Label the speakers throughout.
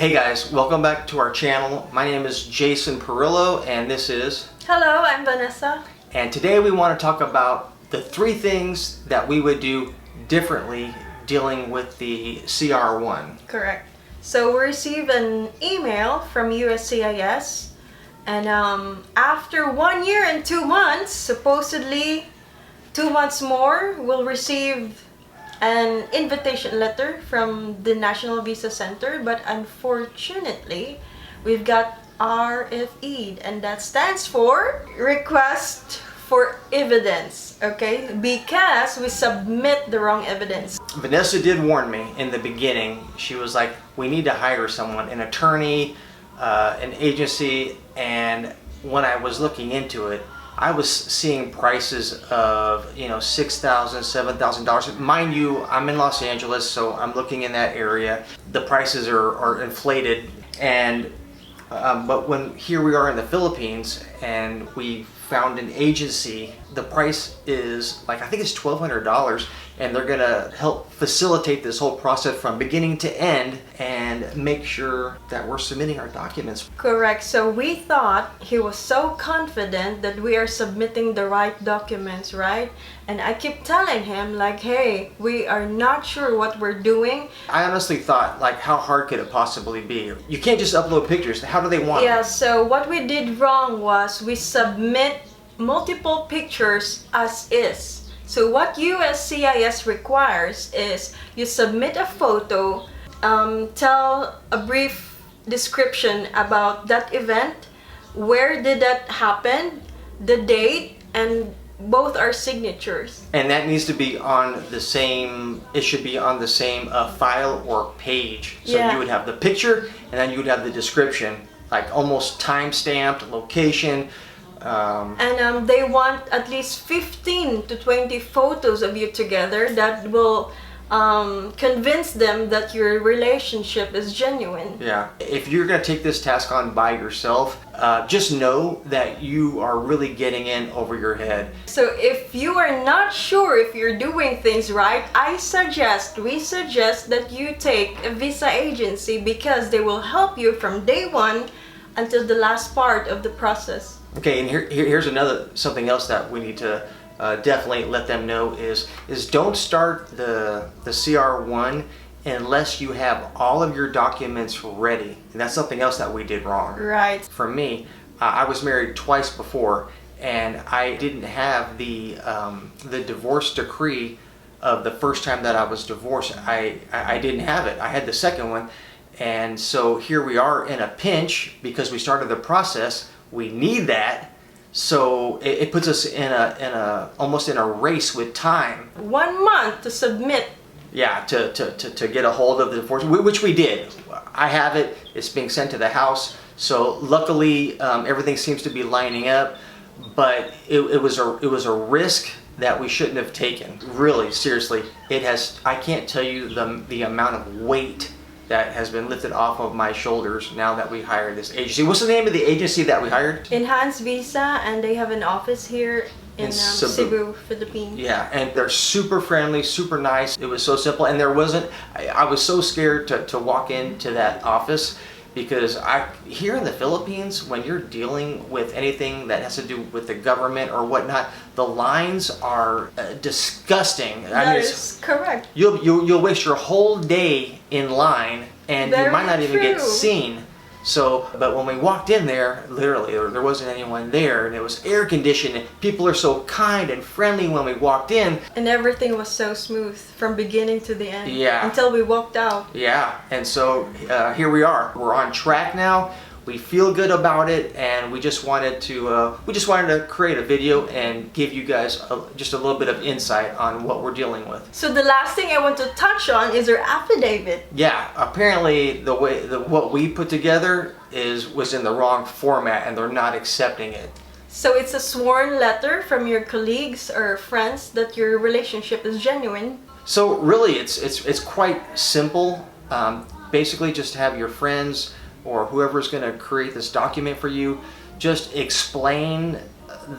Speaker 1: Hey guys, welcome back to our channel. My name is Jason Perillo and this is...
Speaker 2: Hello, I'm Vanessa.
Speaker 1: And today we want to talk about the 3 things that we would do differently dealing with the CR1.
Speaker 2: Correct. So we received an email from USCIS and after 1 year and 2 months, supposedly 2 months more, we'll receive an invitation letter from the National Visa Center, but unfortunately we've got RFE, and that stands for Request for Evidence, okay? Because we submit the wrong evidence.
Speaker 1: Vanessa did warn me in the beginning. She was like, we need to hire someone, an attorney, an agency, and when I was looking into it, I was seeing prices of, $6,000, $7,000. Mind you, I'm in Los Angeles, so I'm looking in that area. The prices are inflated, and but when here we are in the Philippines and we found an agency, the price is like, I think it's $1,200, and they're gonna help facilitate this whole process from beginning to end and make sure that we're submitting our documents.
Speaker 2: Correct. So we thought he was so confident that we are submitting the right documents, right? And I keep telling him like, hey, we are not sure what we're doing.
Speaker 1: I honestly thought, like, how hard could it possibly be? You can't just upload pictures. How do they want
Speaker 2: Yeah,
Speaker 1: them?
Speaker 2: so what we did wrong was we submit multiple pictures as is. So what USCIS requires is you submit a photo, tell a brief description about that event, where did that happen, the date, and both are signatures.
Speaker 1: And that needs to be on the same, it should be on the same file or page. So
Speaker 2: Yeah.
Speaker 1: you would have the picture and then you would have the description, like almost time-stamped, location.
Speaker 2: And they want at least 15 to 20 photos of you together that will convince them that your relationship is genuine.
Speaker 1: Yeah. If you're going to take this task on by yourself, just know that you are really getting in over your head.
Speaker 2: So if you are not sure if you're doing things right, we suggest that you take a visa agency because they will help you from day one until the last part of the process.
Speaker 1: Okay, and here's something else that we need to definitely let them know is don't start the CR1 unless you have all of your documents ready. And that's something else that we did wrong.
Speaker 2: Right.
Speaker 1: For me, I was married twice before, and I didn't have the divorce decree of the first time that I was divorced. I didn't have it. I had the second one, and so here we are in a pinch because we started the process. We need that, so it puts us in almost in a race with time.
Speaker 2: 1 month to submit.
Speaker 1: Yeah, to get a hold of the divorce, which we did. I have it. It's being sent to the house. So luckily, everything seems to be lining up. But it was a risk that we shouldn't have taken. Really, seriously, it has. I can't tell you the amount of weight that has been lifted off of my shoulders now that we hired this agency. What's the name of the agency that we hired?
Speaker 2: Enhanced Visa, and they have an office here in Cebu, Philippines.
Speaker 1: Yeah, and they're super friendly, super nice. It was so simple, and there wasn't, I was so scared to walk into that office because here in the Philippines, when you're dealing with anything that has to do with the government or whatnot, the lines are disgusting.
Speaker 2: That is correct.
Speaker 1: You'll waste your whole day in line and you might not even get seen. So, but when we walked in there, literally, there wasn't anyone there, and it was air conditioned, and people are so kind and friendly when we walked in.
Speaker 2: And everything was so smooth from beginning to the end.
Speaker 1: Yeah.
Speaker 2: Until we walked out.
Speaker 1: Yeah, and so here we are. We're on track now. We feel good about it, and we just wanted to create a video and give you guys just a little bit of insight on what we're dealing with.
Speaker 2: So the last thing I want to touch on is our affidavit.
Speaker 1: Yeah, apparently what we put together was in the wrong format, and they're not accepting it.
Speaker 2: So it's a sworn letter from your colleagues or friends that your relationship is genuine.
Speaker 1: So really, it's quite simple. Basically, just have your friends or whoever's going to create this document for you just explain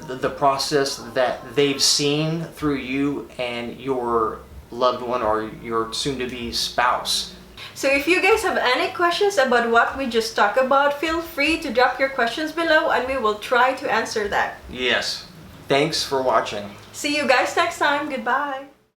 Speaker 1: the process that they've seen through you and your loved one or your soon-to-be spouse.
Speaker 2: So if you guys have any questions about what we just talked about, feel free to drop your questions below and we will try to answer that.
Speaker 1: Yes. Thanks for watching.
Speaker 2: See you guys next time. Goodbye.